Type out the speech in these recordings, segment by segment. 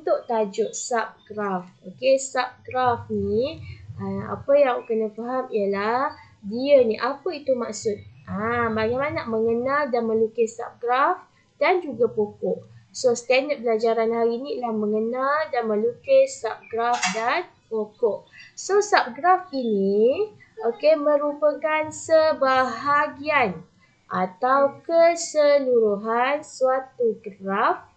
untuk tajuk subgraf. Okey, subgraf ni apa yang awak kena faham ialah dia ni apa itu maksud. Bagaimana mengenal dan melukis subgraf dan juga pokok. So, standard pelajaran hari ni ialah mengenal dan melukis subgraf dan pokok. So, subgraf ini merupakan sebahagian atau keseluruhan suatu graf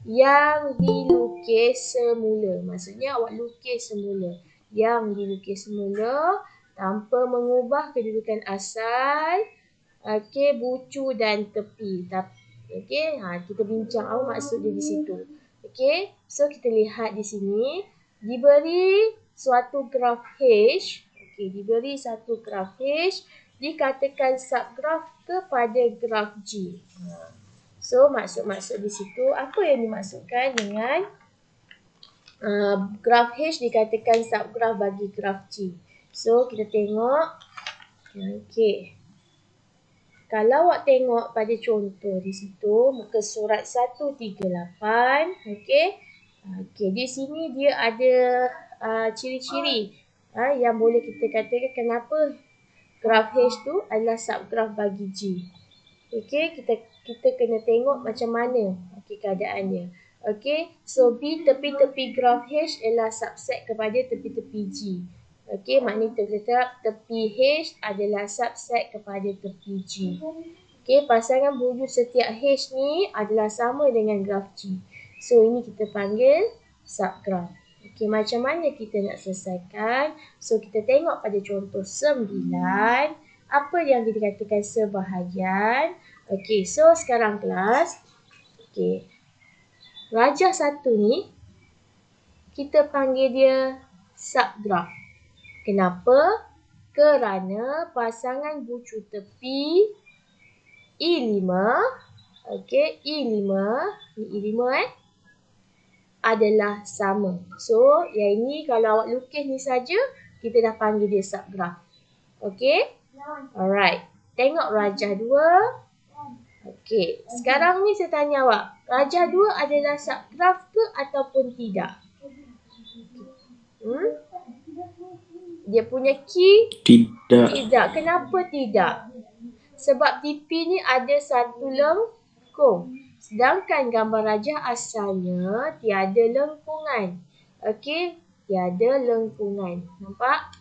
yang dilukis semula. Maksudnya awak lukis semula. Yang dilukis semula tanpa mengubah kedudukan asal, bucu dan tepi. Kita bincang apa maksud dia di situ. So kita lihat di sini diberi suatu graf H. Diberi satu graf H, dikatakan subgraf kepada graf G. So maksud-maksud di situ apa yang dimaksudkan dengan graf H dikatakan subgraf bagi graf G. So kita tengok. Kalau awak tengok pada contoh di situ, muka surat 138, di sini dia ada ciri-ciri yang boleh kita katakan kenapa graf H tu adalah subgraf bagi G. Kita kena tengok macam mana keadaannya. So B tepi-tepi graf H ialah subset kepada tepi-tepi G. Maknanya kita kata tepi H adalah subset kepada tepi G. Pasangan buju setiap H ni adalah sama dengan graf G. So ini kita panggil subgraf. Macam mana kita nak selesaikan? So kita tengok pada contoh 9. Apa yang dikatakan sebahagian? So sekarang kelas. Rajah 1 ni kita panggil dia subgraf. Kenapa? Kerana pasangan bucu tepi I5, I5 adalah sama. So, yang ini kalau awak lukis ni saja, kita dah panggil dia subgraf. Alright. Tengok rajah 2. Sekarang ni saya tanya awak, rajah 2 adalah subgraf ke ataupun tidak? Dia punya key? Tidak. Kenapa tidak? Sebab tepi ni ada satu lengkung. Sedangkan gambar rajah asalnya tiada lengkungan. Tiada lengkungan. Nampak?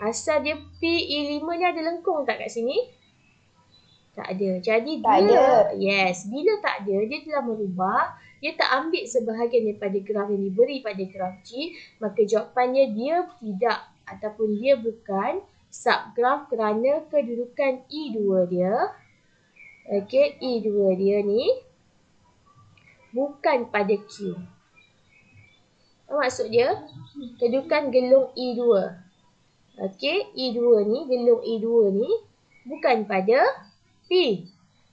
Asal dia P5 ni ada lengkung tak kat sini? Tak ada. Jadi bila tak ada, dia telah merubah. Dia tak ambil sebahagian daripada graf yang diberi pada graf G. Maka jawapannya dia tidak ataupun dia bukan subgraf kerana kedudukan I2 dia. I2 dia ni bukan pada Q. Apa maksud dia? Kedudukan gelung I2. I2 ni, gelung I2 ni bukan pada P,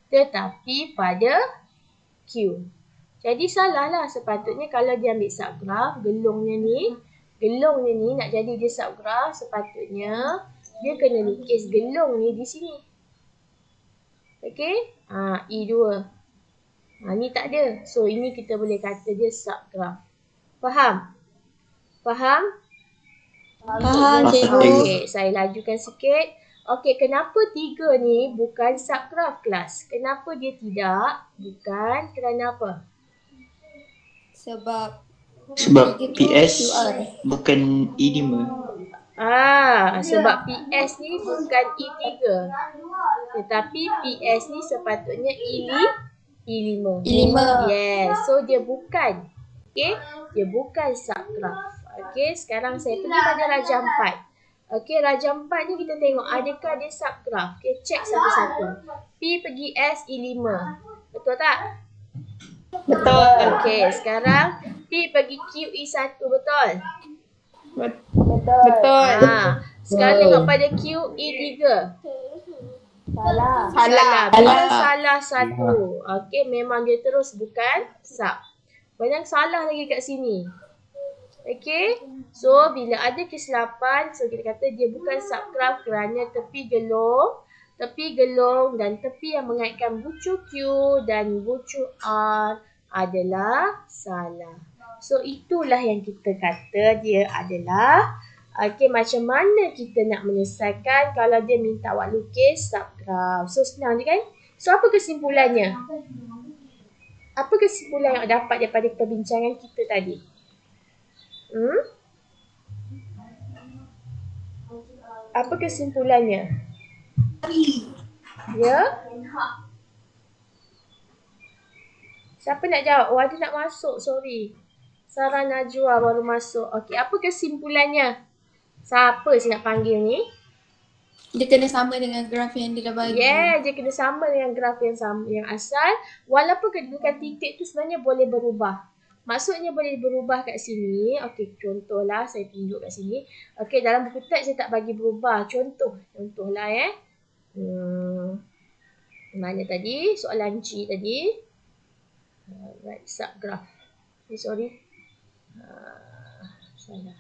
tetapi pada Q. Jadi salahlah sepatutnya kalau dia ambil subgraf, gelungnya ni nak jadi dia subgraf, sepatutnya dia kena lukis gelung ni di sini. I2. Ni tak ada. So ini kita boleh kata dia subgraf. Faham? Faham, cikgu. Saya lajukan sikit. Kenapa 3 ni bukan subgraf kelas? Kenapa dia tidak? Bukan kerana apa? Sebab PS bukan I5. Sebab PS ni bukan I3. Tetapi PS ni sepatutnya I5. Yes. So dia bukan. Dia bukan subgraf. Sekarang saya pergi pada rajah 4. Rajah 4 ni kita tengok adakah dia subgraf. Cek satu-satu. P pergi S I5. Betul tak? betul. Sekarang P pergi Q I1. Betul? Betul. Sekarang tengok pada Q I3. Salah. Bila salah satu. Memang dia terus bukan sub. Banyak salah lagi kat sini. So bila ada kesilapan, so kita kata dia bukan subgraf kerana tepi gelung dan tepi yang mengaitkan bucu Q dan bucu R adalah salah. So itulah yang kita kata dia adalah macam mana kita nak menyelesaikan kalau dia minta awak lukis subgraf. So senang je kan? So apa kesimpulannya? Apa kesimpulan yang awak dapat daripada perbincangan kita tadi? Apa kesimpulannya? Ya? Siapa nak jawab? Oh, ada nak masuk, sorry. Sarah Najwa baru masuk. Okey, apa kesimpulannya? Siapa saya nak panggil ni? Dia kena sama dengan graf yang dia dah bagi. Yeah, dia kena sama dengan graf yang sama, yang asal. Walaupun kedudukan titik tu sebenarnya boleh berubah. Maksudnya boleh berubah kat sini. Okey, contohlah saya tunjuk kat sini. Okey, dalam buku teks saya tak bagi berubah. Contohlah mana tadi? Soalan C tadi. Right, subgraph. Sorry. Salah.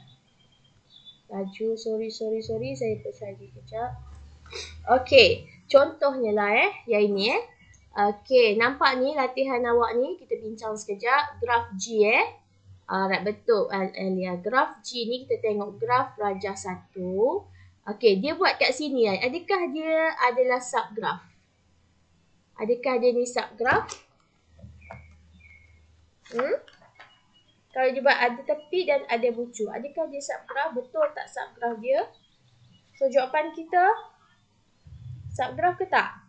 Laju, sorry. Saya pesan lagi kejap. Okey, contohnya lah yang ini Okey, nampak ni latihan awak ni, kita bincang sekejap. Graf G right, betul Alia. Graf G ni kita tengok graf rajah 1. Okey, dia buat kat sini adakah dia adalah subgraf? Adakah dia ni subgraf? Kalau dia buat ada tepi dan ada bucu, adakah dia subgraf? Betul tak subgraf dia? So jawapan kita subgraf ke tak?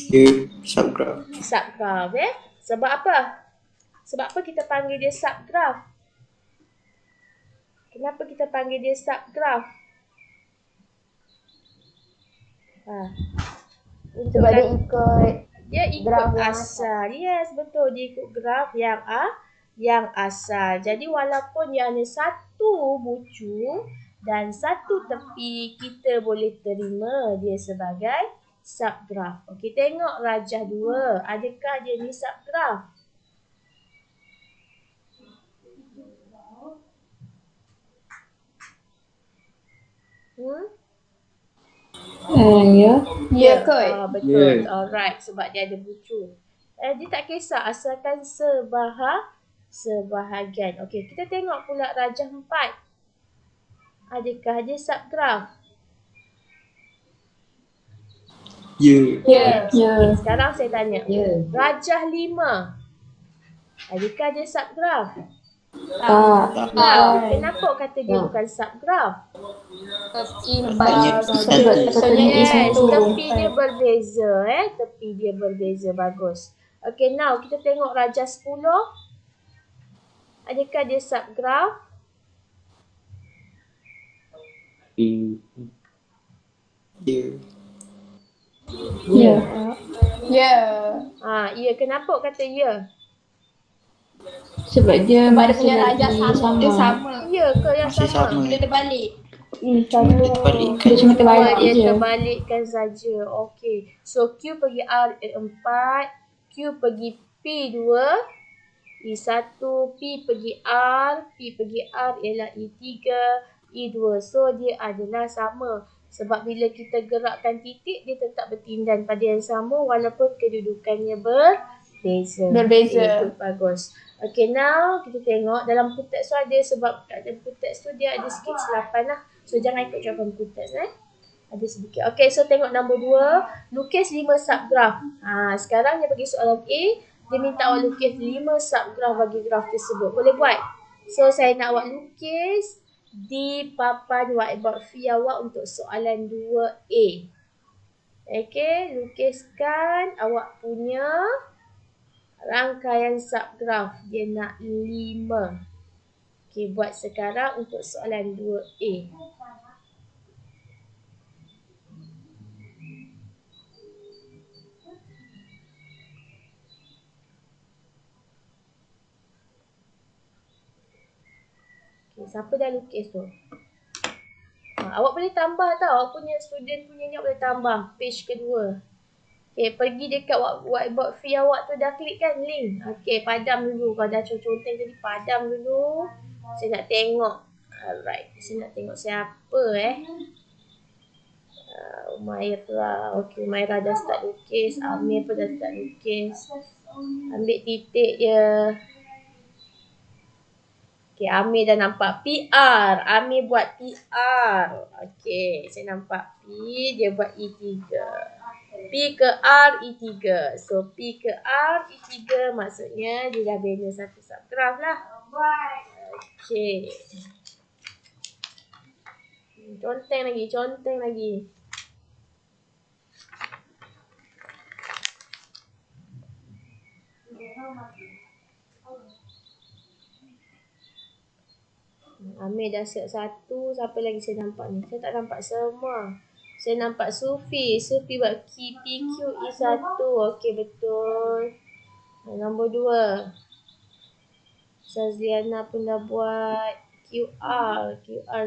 Ya, subgraf. Subgraf Sebab apa? Sebab apa kita panggil dia subgraf? Kenapa kita panggil dia subgraf? Sebab dia ikut Graf asal. Yes, betul. Dia ikut graf yang asal. Jadi walaupun dia hanya satu bucu dan satu tepi, kita boleh terima dia sebagai subgraf. Okey, tengok rajah 2. Adakah dia ni subgraf? Ya kot. Betul. Ya. Alright, sebab dia ada bucu. Dia tak kisah asalkan sebahagian. Okey, kita tengok pula rajah 4. Adakah dia subgraf? Ya. Sekarang saya tanya. Rajah 5. Adakah dia subgraf? Kenapa kata dia bukan subgraf? Banyak Yes, tepi dia berbeza tepi dia berbeza. Bagus. Okay, now kita tengok rajah 10. Adakah dia subgraf? Ya, kenapa kata ya? Sebab dia punya rajah sama. Ya ke yang Masih sama? sama. Dia terbalik. Terbalikkan. Dia cuma terbalik Dia je. terbalikkan saja. Okey. So Q pergi R 4, Q pergi P 2, E1, P pergi R, P pergi R ialah E3, E2. So dia adalah sama. Sebab bila kita gerakkan titik, dia tetap bertindan pada yang sama walaupun kedudukannya berbeza. Itu bagus. Okay, now kita tengok dalam buku teks tu ada, sebab dalam buku teks tu dia ada sikit kesilapan lah. So jangan ikut jawapan buku teks ada sedikit. Okay, so tengok nombor 2. Lukis 5 subgraf. Sekarang dia bagi soalan A. Dia minta awak lukis 5 subgraf bagi graf tersebut. Boleh buat? So saya nak awak lukis di papan whiteboard fee awak untuk soalan 2A. Okay, lukiskan awak punya rangkaian subgraf. Dia nak 5. Okay, buat sekarang untuk soalan 2A. Okay, siapa dah lukis tu? Awak boleh tambah tau. Awak punya student punya ni boleh tambah. Page kedua. Okay, pergi dekat whiteboard fee awak tu, dah klik kan link. Okay, padam dulu. Kalau dah conteng tadi, padam dulu. Saya nak tengok. Alright, saya nak tengok siapa Umairah. Okay, Umairah dah start lukis. Amir pun dah start lukis. Ambil titik je. Okay, Amir dah nampak PR. Amir buat PR. Okay, saya nampak P, dia buat E3. P ke R, E3. So, P ke R, E3 maksudnya dia dah bina satu subgraf lah. Okay. Conteng lagi. Amir dah siap satu. Siapa lagi saya nampak ni? Saya tak nampak semua. Saya nampak Sufi. Sufi buat PQ E1. Okey, betul. Nombor 2. Saziana pun dah buat QR.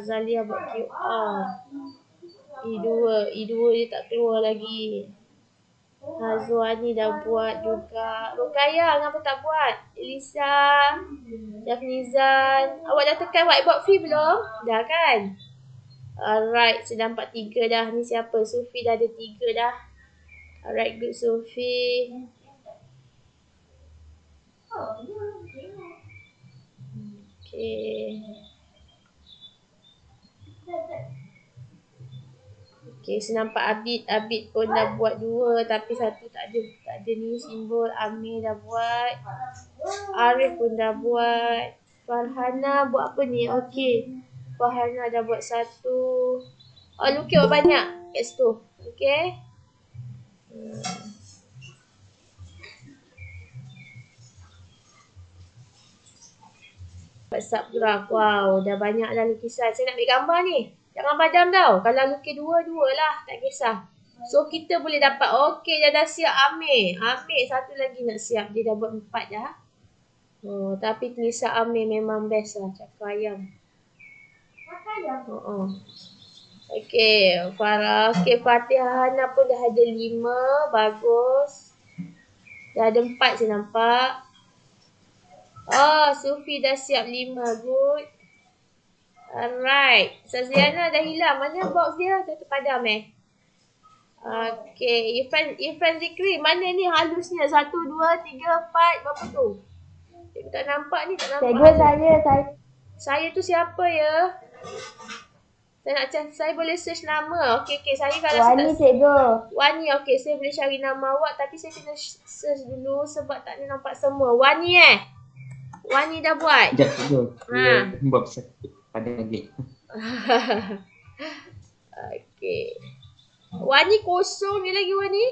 Zalia buat QR. E2 dia tak keluar lagi. Hazwani dah buat juga. Rukaya, kenapa tak buat? Elisa, Jafnizan. Awak dah tekan whiteboard free belum? Dah kan? Alright, saya nampak 3 dah. Ni siapa? Sufi dah ada 3 dah. Alright, good Sufi. Okay, saya nampak Abid pun dah buat 2 tapi satu tak ada ni simbol. Amir dah buat. Arif pun dah buat. Farhana buat apa ni? Okay, Farhana dah buat 1. Oh, lukis banyak kat situ. Okay. Buat subgraf. Wow, dah banyak dah lukisan. Saya nak ambil gambar ni. Jangan padam tau. Kalau lukis 2 lah. Tak kisah. So, kita boleh dapat. Okey, dah siap Amir. Amir satu lagi nak siap. Dia dah buat 4 dah. Oh, tapi tulisan Amir memang best lah. Cakap ayam. Okey, Farah. Okey, Fatihah Hana pun dah ada 5. Bagus. Dah ada 4 saya nampak. Oh, Sufi dah siap 5. Good. Alright. Saziana dah hilang. Mana box dia? Dah terpadam Okay. Irfan Zikri. Mana ni halusnya? 1, 2, 3, 4. Berapa tu? Saya tak nampak ni. Tak nampak. Saya tu siapa ya? Saya boleh search nama. Okay. Saya kalau Wani cikgu. Wani. Okay. Saya boleh cari nama awak. Tapi saya kena search dulu sebab tak ada nampak semua. Wani Wani dah buat. Sekejap cikgu. Saya buat sakit pada lagi. Okay. Wani kosong ni lagi Wani.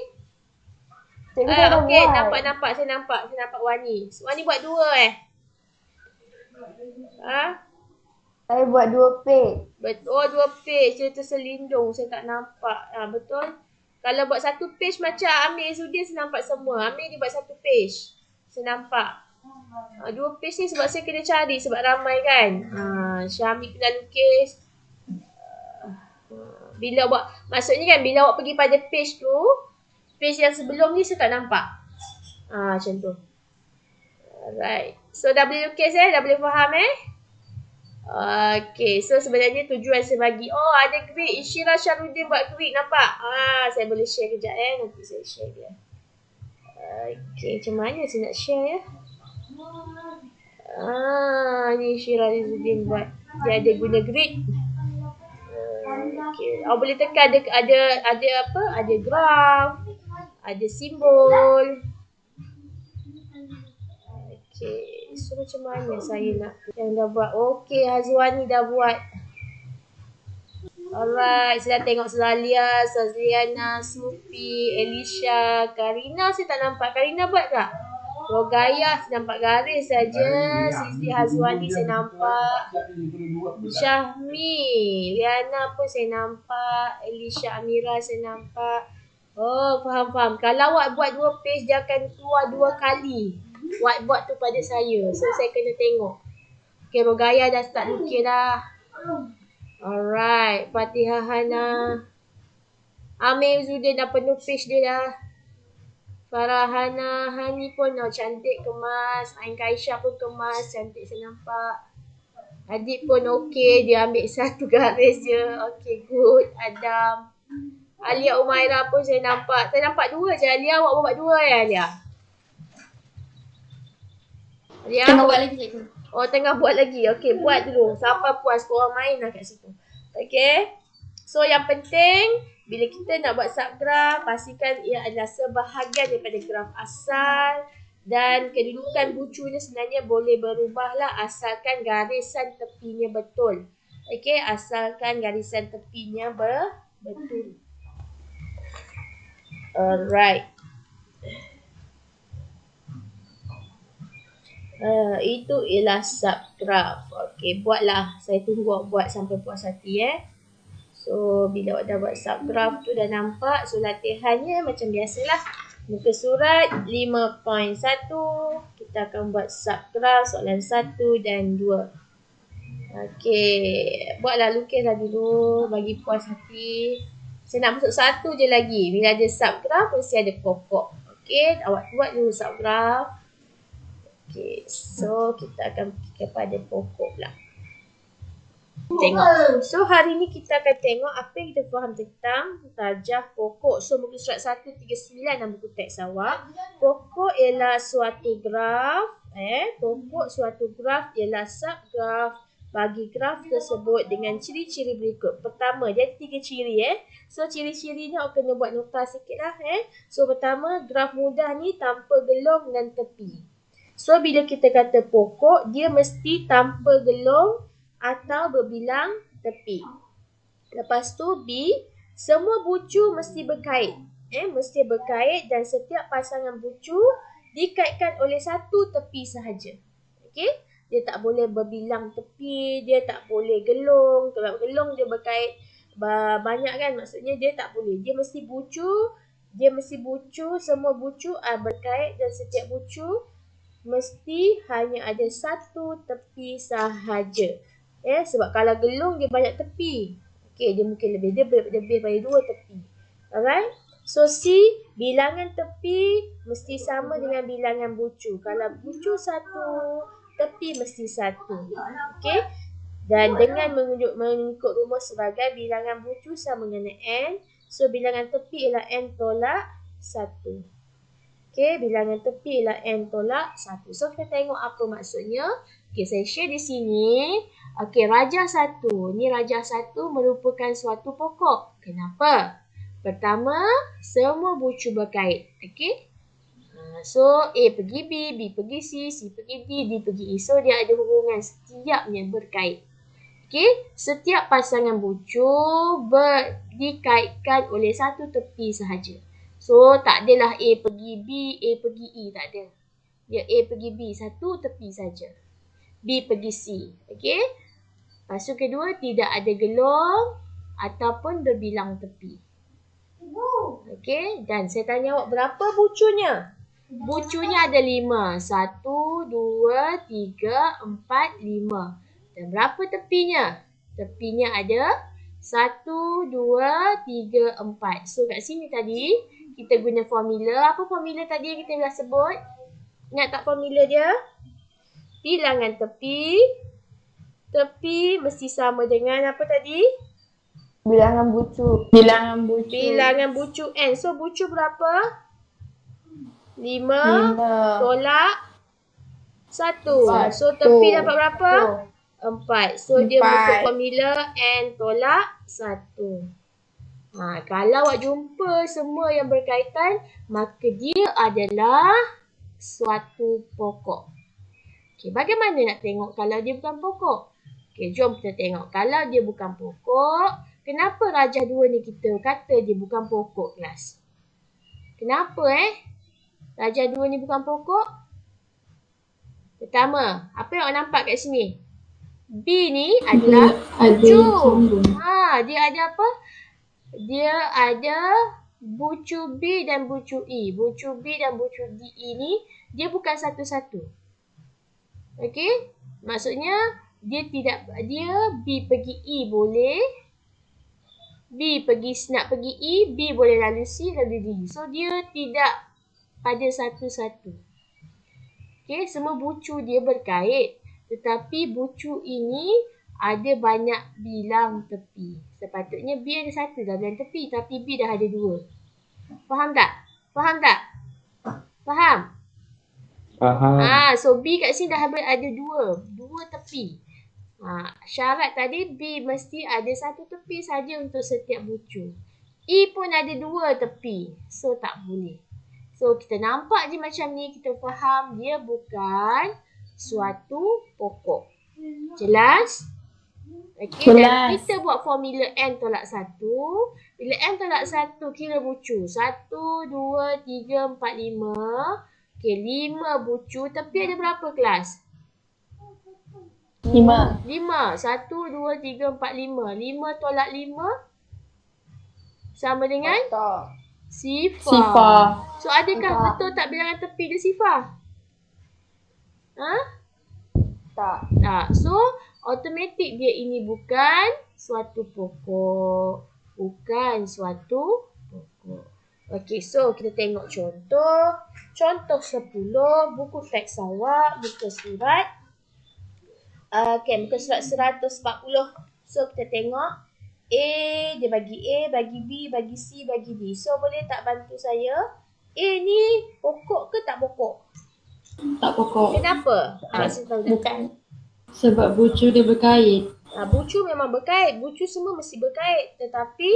Cikgu dah okay, buat. nampak. Saya nampak Wani. Wani buat 2 Saya buat 2 page. Betul, 2 page. Dia terselindung. Saya tak nampak. Betul. Kalau buat 1 page macam Amir Zudin, saya nampak semua. Amir dia buat 1 page. Saya nampak. 2 page ni sebab saya kena cari sebab ramai kan. Syamik kena lukis. Bila awak, maksudnya kan bila awak pergi pada page tu, page yang sebelum ni saya tak nampak. Macam tu. Alright. So dah boleh lukis dah boleh faham Okay, so sebenarnya tujuan saya bagi. Oh, ada grid. Ishira Syarudin buat grid, nampak? Saya boleh share kejap nanti saya share dia. Okay, macam mana saya nak share ni Ishira Syarudin buat. Dia ada guna grid. Okay. Boleh tekan ada apa? Ada graf, ada simbol. Okay. So macam mana saya nak yang dah buat? Okay, Hazwani dah buat. Alright, saya dah tengok Zalia, Saziana, Sufi, Elisha, Karina saya tak nampak. Karina buat tak? Rogaya saya nampak garis saja. Sisi Hazwani saya nampak. Syahmi, Liana pun saya nampak. Elisha Amira saya nampak. Oh, faham. Kalau awak buat 2 page, dia akan keluar 2 kali whiteboard tu pada saya. So, saya kena tengok. Okay, Rogaya dah start lukis dah. Alright, Fatihah Hana. Amir Zudin dah penuh page dia dah. Farahana, Hani pun cantik kemas. Ain Kaisha pun kemas, cantik saya nampak. Adik pun okey, dia ambil 1 garis je. Okey, good. Adam. Alia Umaira pun saya nampak. Saya nampak 2 je. Alia, awak buat 2 Alia? Dia Tengah buat lagi cikgu. Oh, tengah buat lagi. Okey, buat dulu. Sampai puas korang main lah kat situ. Okey. So, yang penting, bila kita nak buat subgraf, pastikan ia adalah sebahagian daripada graf asal. Dan kedudukan bucunya sebenarnya boleh berubah lah asalkan garisan tepinya betul. Okey, asalkan garisan tepinya betul. Alright. Itu ialah subgraf. Okey, buatlah. Saya tunggu awak buat sampai puas hati So, bila awak dah buat subgraf tu dah nampak. So, latihannya macam biasalah. Muka surat 5.1. Kita akan buat subgraf soalan 1 dan 2. Okey, buatlah, lukislah dulu bagi puas hati. Saya nak masuk satu je lagi. Bila ada subgraf, mesti ada pokok. Okey, awak buat dulu subgraf. Okay, so kita akan pergi kepada pokok pula. Tengok. So hari ni kita akan tengok apa yang kita faham tentang tarjah pokok. So muka surat 139 dalam buku teks awak. Pokok ialah suatu graf. Pokok suatu graf ialah subgraf. Bagi graf tersebut dengan ciri-ciri berikut. Pertama, dia ada 3 ciri So ciri-cirinya awak kena buat nota sikit lah So pertama, graf mudah ni tanpa gelong dan tepi. So, bila kita kata pokok, dia mesti tanpa gelong atau berbilang tepi. Lepas tu, B, semua bucu mesti berkait. Mesti berkait dan setiap pasangan bucu dikaitkan oleh satu tepi sahaja. Okey? Dia tak boleh berbilang tepi, dia tak boleh gelong. Kalau gelong dia berkait banyak kan, maksudnya dia tak boleh. Dia mesti bucu, semua bucu berkait dan setiap bucu mesti hanya ada satu tepi sahaja. Sebab kalau gelung dia banyak tepi. Okey, dia mungkin lebih daripada 2 tepi. Alright? So C, bilangan tepi mesti sama dengan bilangan bucu. Kalau bucu 1, tepi mesti 1. Okey? Dan dengan mengikut rumus sebagai bilangan bucu sama dengan N, so bilangan tepi ialah N tolak 1. Okey, bilangan tepi ialah N tolak 1. So, kita tengok apa maksudnya. Okey, saya share di sini. Okey, rajah 1. Ni rajah 1 merupakan suatu pokok. Kenapa? Pertama, semua bucu berkait. Okey. So, A pergi B, B pergi C, C pergi D, D pergi E. So, dia ada hubungan setiapnya berkait. Okey, setiap pasangan bucu dikaitkan oleh satu tepi sahaja. So, tak adalah A pergi B, A pergi E. Tak ada. Dia A pergi B, satu tepi saja. B pergi C. Okey. Lepas tu kedua, tidak ada gelong ataupun berbilang tepi. Okey. Dan saya tanya awak berapa bucunya? Bucunya ada 5. 1, 2, 3, 4, 5. Dan berapa tepinya? Tepinya ada 1, 2, 3, 4. So, kat sini tadi, kita guna formula. Apa formula tadi yang kita dah sebut? Ingat tak formula dia? Bilangan tepi. Tepi mesti sama dengan apa tadi? Bilangan bucu. Bilangan bucu. Bilangan bucu N. So, bucu berapa? 5 tolak 1. So, tepi dapat berapa? 4. So, dia mengikut formula N tolak 1. Kalau awak jumpa semua yang berkaitan, maka dia adalah suatu pokok. Okey, bagaimana nak tengok kalau dia bukan pokok? Okey, jom kita tengok. Kalau dia bukan pokok, kenapa rajah 2 ni kita kata dia bukan pokok kelas? Kenapa rajah 2 ni bukan pokok? Pertama, apa yang awak nampak kat sini? B ni adalah bucu. Dia ada apa? Dia ada bucu B dan bucu E. Bucu B dan bucu D ini dia bukan satu-satu. Okey? Maksudnya dia B pergi E boleh. B nak pergi E, B boleh lalu C lalu D. So dia tidak pada satu-satu. Okey, semua bucu dia berkait. Tetapi bucu ini ada banyak bilang tepi. Sepatutnya B ada 1 dah bilang tepi. Tapi B dah ada 2. Faham tak? Faham? Faham. So B kat sini dah ada dua tepi. Syarat tadi B mesti ada satu tepi saja untuk setiap bucu. E pun ada dua tepi. So tak boleh. So kita nampak je macam ni, kita faham dia bukan suatu pokok. Jelas? Okey, dan Jelas. kita buat formula N tolak 1. Bila N tolak 1 kira bucu. 1, 2, 3, 4, 5. Okey, 5 bucu. Tapi ada berapa kelas? 5. 5. 1, 2, 3, 4, 5. 5 tolak 5 sama dengan Tak. sifar. Sifar. So adakah Tak. betul tak bilangan tepi dia sifar? Tak. Tak. So automatik dia ini bukan suatu pokok. Bukan suatu pokok. Okey, so kita tengok contoh. Contoh 10, buku teks awak, muka surat. Muka surat 140. So kita tengok. A, dia bagi A, bagi B, bagi C, bagi D. So boleh tak bantu saya? A ni pokok ke tak pokok? Tak pokok. Kenapa? Saya tahu tak? Bukan. Sebab bucu dia berkait. Bucu memang berkait. Bucu semua mesti berkait. Tetapi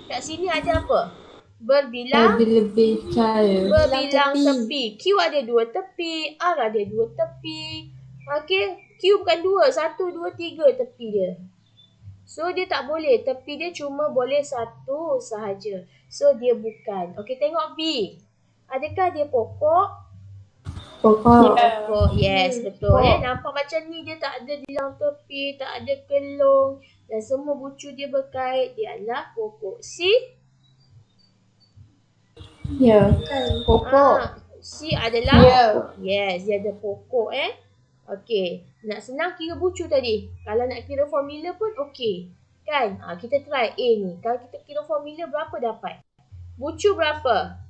kat sini ada apa? Berbilang Lebih cara. berbilang tepi. Q ada dua tepi. R ada dua tepi. Okey. Q bukan dua. 1, 2, 3 tepi dia. So dia tak boleh. Tepi dia cuma boleh satu sahaja. So dia bukan. Okey, tengok B. Adakah dia pokok? Pokok. Pokok. Yes, betul. Nampak macam ni dia tak ada bilang tepi, tak ada kelong dan semua bucu dia berkait. Dia adalah pokok. C. Ya. Pokok. C adalah Ya. yes, dia ada pokok Okey, nak senang kira bucu tadi. Kalau nak kira formula pun okey. Kan? Kita try A ni. Kalau kita kira formula berapa dapat? Bucu berapa?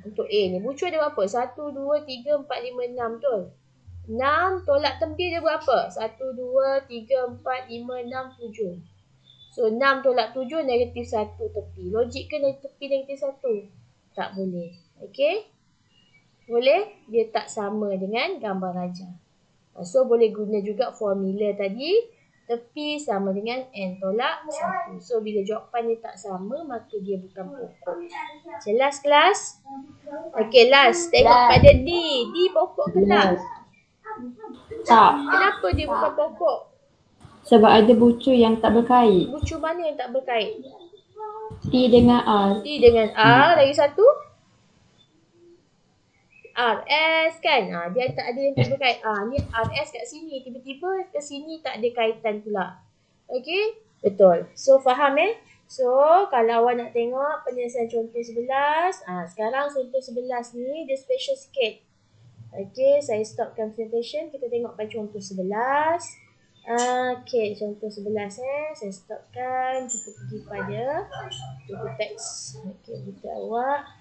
Untuk A ni. Bucu ada berapa? 1, 2, 3, 4, 5, 6. Betul? 6 tolak tepi dia berapa? 1, 2, 3, 4, 5, 6, 7. So 6 tolak 7 negatif 1 tepi. Logik ke tepi negatif 1? Tak boleh. Okey? Boleh? Dia tak sama dengan gambar raja. So boleh guna juga formula tadi. Tepi sama dengan N tolak 1. So bila jawapan dia tak sama, maka dia bukan pokok. Jelas kelas? Okey, last. Tengok pada D. D pokok ke tak? Tak. Kenapa dia bukan pokok? Sebab ada bucu yang tak berkait. Bucu mana yang tak berkait? T dengan R. T dengan R. Lagi satu? RS kan? Dia tak ada yang tak berkait. Ni RS kat sini. Tiba-tiba ke sini tak ada kaitan pula. Okey? Betul. So faham So kalau awak nak tengok penyelesaian contoh 11. Sekarang contoh 11 ni dia special sikit. Okey, saya stopkan presentation. Kita tengok pada contoh 11. Okey, contoh 11 saya stopkan. Kita pergi pada buku teks. Okey, buku awak.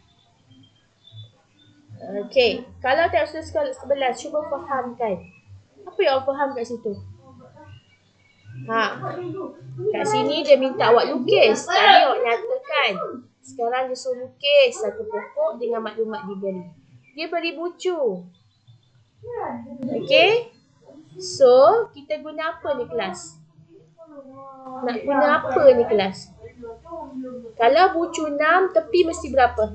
Okey, kalau teks sekolah 11, cuba fahamkan. Apa yang awak faham kat situ? Kat sini dia minta awak lukis. Tadi awak nyatakan. Sekarang dia suruh lukis satu pokok dengan maklumat diberi. Dia beri bucu. Okey? So, kita guna apa ni kelas? Nak guna apa ni kelas? Kalau bucu 6, tepi mesti berapa?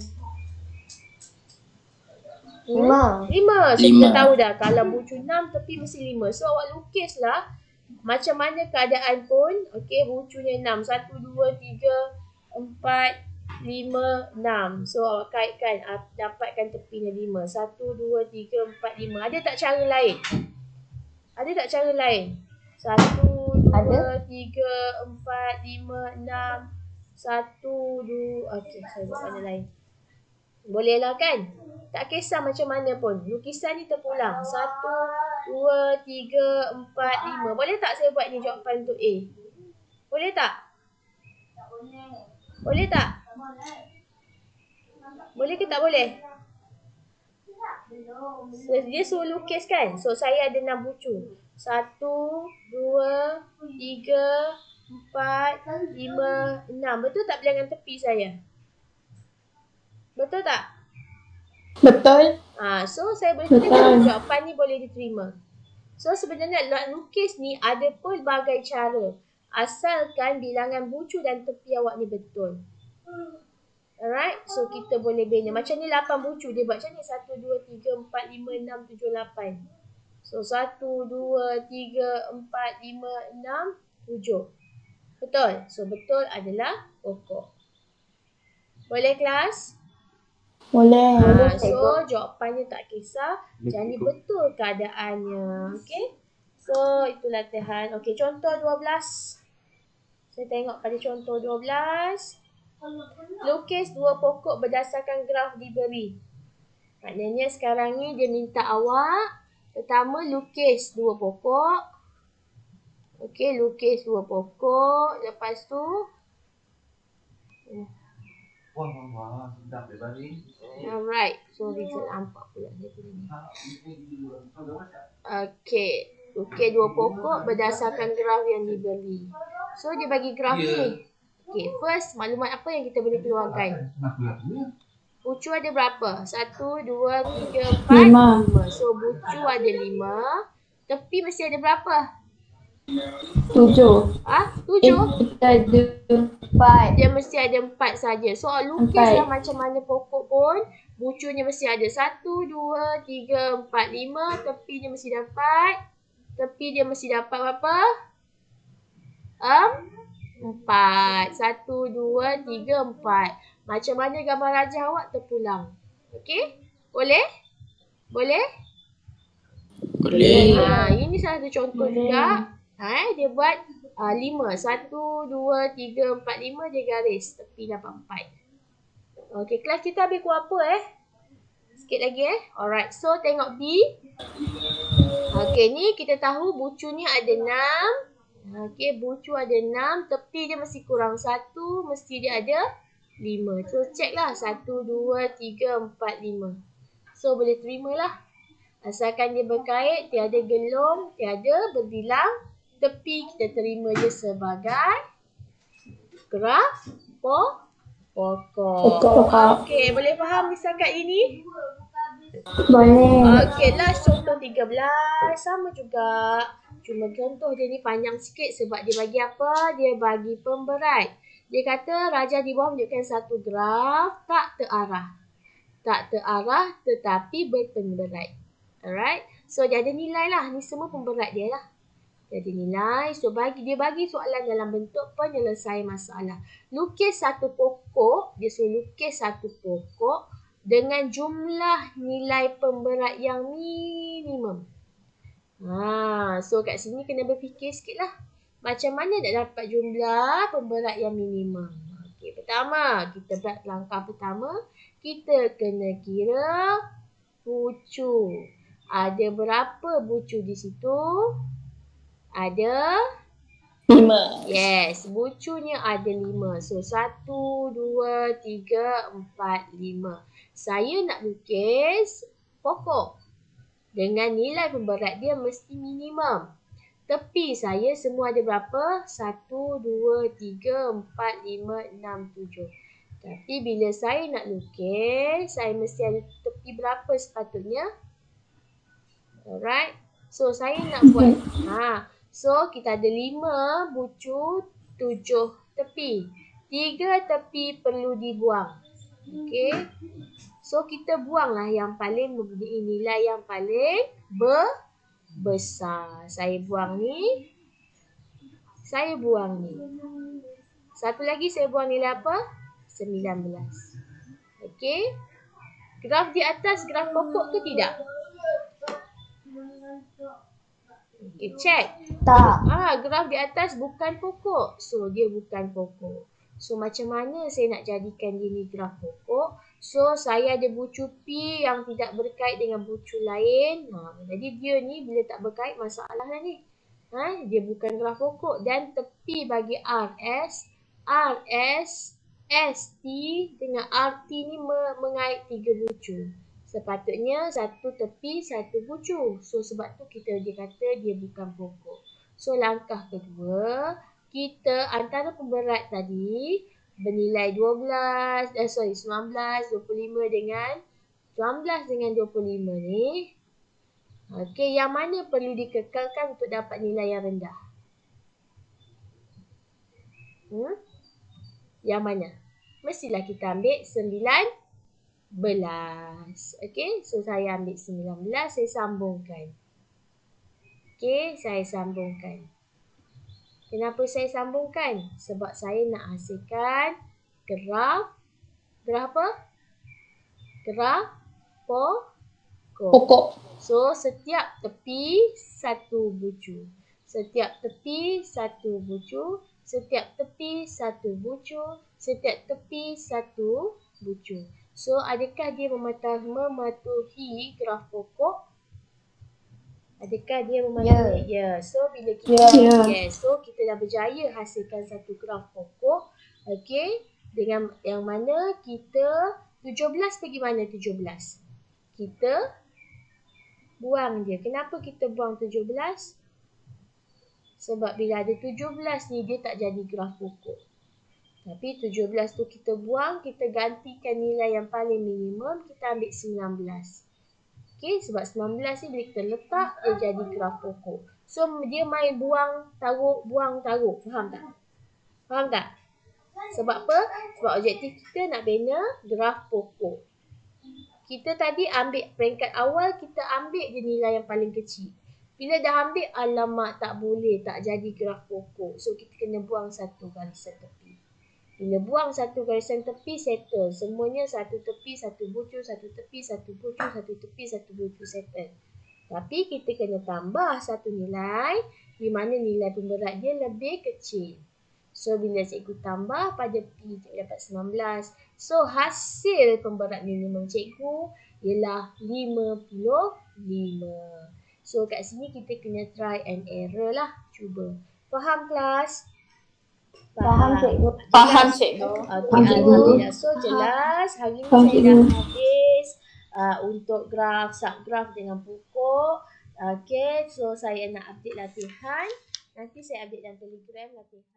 5. 5. So kita tahu dah kalau bucu 6 tepi mesti 5. So awak lukislah macam mana keadaan pun. Okey, bucunya 6. 1, 2, 3, 4, 5, 6. So awak kaitkan, dapatkan tepinya 5. 1, 2, 3, 4, 5. Ada tak cara lain? Ada tak cara lain? 1, 2, 3, 4, 5, 6. 1, 2. Okey, saya buat mana lain. Boleh lah kan? Tak kisah macam mana pun. Lukisan ni terpulang. 1, 2, 3, 4, 5. Boleh tak saya buat ni jawapan untuk A? Boleh tak? Boleh tak? Boleh ke tak boleh? Dia suruh lukis kan? So saya ada 6 bucu. 1, 2, 3, 4, 5, 6. Betul tak bilangan tepi saya? Betul tak? Betul. So saya boleh Betul. katakan jawapan ni boleh diterima. So sebenarnya nak lukis ni ada pelbagai cara. Asalkan bilangan bucu dan tepi awak ni betul. Alright, so kita boleh bina. Macam ni 8 bucu, dia buat macam ni. 1, 2, 3, 4, 5, 6, 7, 8. So 1, 2, 3, 4, 5, 6, 7. Betul? So betul adalah pokok. Boleh kelas? Boleh. So jawapannya tak kisah. Jadi betul keadaannya. Okay? So itu latihan. Okay, contoh 12. Saya tengok pada contoh 12. Lukis dua pokok berdasarkan graf diberi. Maknanya sekarang ni dia minta awak pertama lukis dua pokok. Okey, lukis dua pokok. Lepas tu alright. Sorry, saya nampak pula dia punya ni. Okey, lukis dua pokok berdasarkan graf yang diberi. So dia bagi graf ni. Okay, first maklumat apa yang kita boleh keluarkan? Bucu ada berapa? 1, 2, 3, 4, 5. So bucu ada 5. Tepi mesti ada berapa? 7. 7? Kita ada 4. Dia mesti ada 4 saja. So lukislah macam mana pokok pun, bucunya mesti ada 1, 2, 3, 4, 5. Tepi dia mesti dapat. Tepi dia mesti dapat berapa? 4. 1, 2, 3, 4. Macam mana gambar rajah awak terpulang? Okey? Boleh? Boleh? Boleh. Ini salah satu contoh juga. Dia buat 5. 1, 2, 3, 4, 5 dia garis. Tepi dapat 4. Okey, kelas kita habis pukul apa Sikit lagi Alright, so tengok B. Okey, ni kita tahu bucunya ada 6. Okey, bucu ada 6. Tepi dia mesti kurang 1. Mesti dia ada 5. So check lah. 1, 2, 3, 4, 5. So boleh terima lah. Asalkan dia berkait, tiada gelung, tiada berbilang. Tepi kita terima je sebagai graf pokok. Okey, boleh faham misalkan ini? Boleh. Okey, last contoh 13. Sama juga. Cuma contoh dia ni panjang sikit sebab dia bagi apa? Dia bagi pemberat. Dia kata rajah di bawah menunjukkan satu graf tak terarah. Tak terarah tetapi berpemberat. Alright. So dia ada nilai lah. Ni semua pemberat dia lah. Dia ada nilai. So dia bagi soalan dalam bentuk penyelesaian masalah. Lukis satu pokok. Dia suruh lukis satu pokok dengan jumlah nilai pemberat yang minimum. So kat sini kena berfikir sikit lah. Macam mana nak dapat jumlah pemberat yang minimum? Okey, pertama, kita buat langkah pertama. Kita kena kira bucu. Ada berapa bucu di situ? Ada 5. Yes, bucunya ada 5. So 1, 2, 3, 4, 5. Saya nak lukis pokok. Dengan nilai pemberat dia mesti minimum. Tepi saya semua ada berapa? 1, 2, 3, 4, 5, 6, 7. Tapi bila saya nak lukis, saya mesti ada tepi berapa sepatutnya? Alright. So saya nak buat. So kita ada 5 bucu, 7 tepi. 3 tepi perlu dibuang. Okey. So kita buanglah yang paling mempunyai nilai yang paling besar. Saya buang ni. Saya buang ni. Satu lagi saya buang nilai apa? 19. Okey. Graf di atas graf pokok ke tidak? Okey, check. Tak. Graf di atas bukan pokok. So dia bukan pokok. So macam mana saya nak jadikan dia ni graf pokok? So saya ada bucu P yang tidak berkait dengan bucu lain. Jadi dia ni bila tak berkait masalah lah ni. Dia bukan graf pokok. Dan tepi bagi RS, ST dengan RT ni mengait 3 bucu. Sepatutnya satu tepi, satu bucu. So sebab tu dia kata dia bukan pokok. So langkah kedua, kita antara pemberat tadi bernilai 19, 25 dengan 19 dengan 25 ni. Okey, yang mana perlu dikekalkan untuk dapat nilai yang rendah? Yang mana? Mestilah kita ambil 19. Okey, so saya ambil 19, saya sambungkan. Okey, saya sambungkan. Kenapa saya sambungkan? Sebab saya nak hasilkan graf. Graf apa? Graf pokok. Pokok. So, setiap tepi satu bucu. Setiap tepi satu bucu. Setiap tepi satu bucu. Setiap tepi satu bucu. So, adakah dia mematuhi graf pokok? Adakah dia mematuhi? Ya. So, bila kita so kita dah berjaya hasilkan satu graf pokok. Okey. Dengan yang mana kita 17 pergi mana 17? Kita buang dia. Kenapa kita buang 17? Sebab bila ada 17 ni dia tak jadi graf pokok. Tapi 17 tu kita buang, kita gantikan nilai yang paling minimum, kita ambil 19. Okey, sebab 19 ni bila kita letak, dia jadi graf pokok. So, dia main buang, taruh. Faham tak? Faham tak? Sebab apa? Sebab objektif kita nak bina graf pokok. Kita tadi ambil peringkat awal, kita ambil je nilai yang paling kecil. Bila dah ambil, alamak tak boleh, tak jadi graf pokok. So, kita kena buang satu garisan tepi. Bila buang satu garisan tepi, settle. Semuanya satu tepi, satu bucu, satu tepi, satu bucu, satu tepi, satu bucu, settle. Tapi kita kena tambah satu nilai di mana nilai pemberat dia lebih kecil. So, bila cikgu tambah pada P, cikgu dapat 19. So, hasil pemberat minimum cikgu ialah 55. So, kat sini kita kena try and error lah. Cuba. Faham kelas? Faham cikgu. Faham cikgu. Okey, alhamdulillah. So, jelas. Hari ni saya dah habis untuk graf, subgraf dengan pokok. Okey, so saya nak update latihan. Nanti saya update dalam Telegram latihan.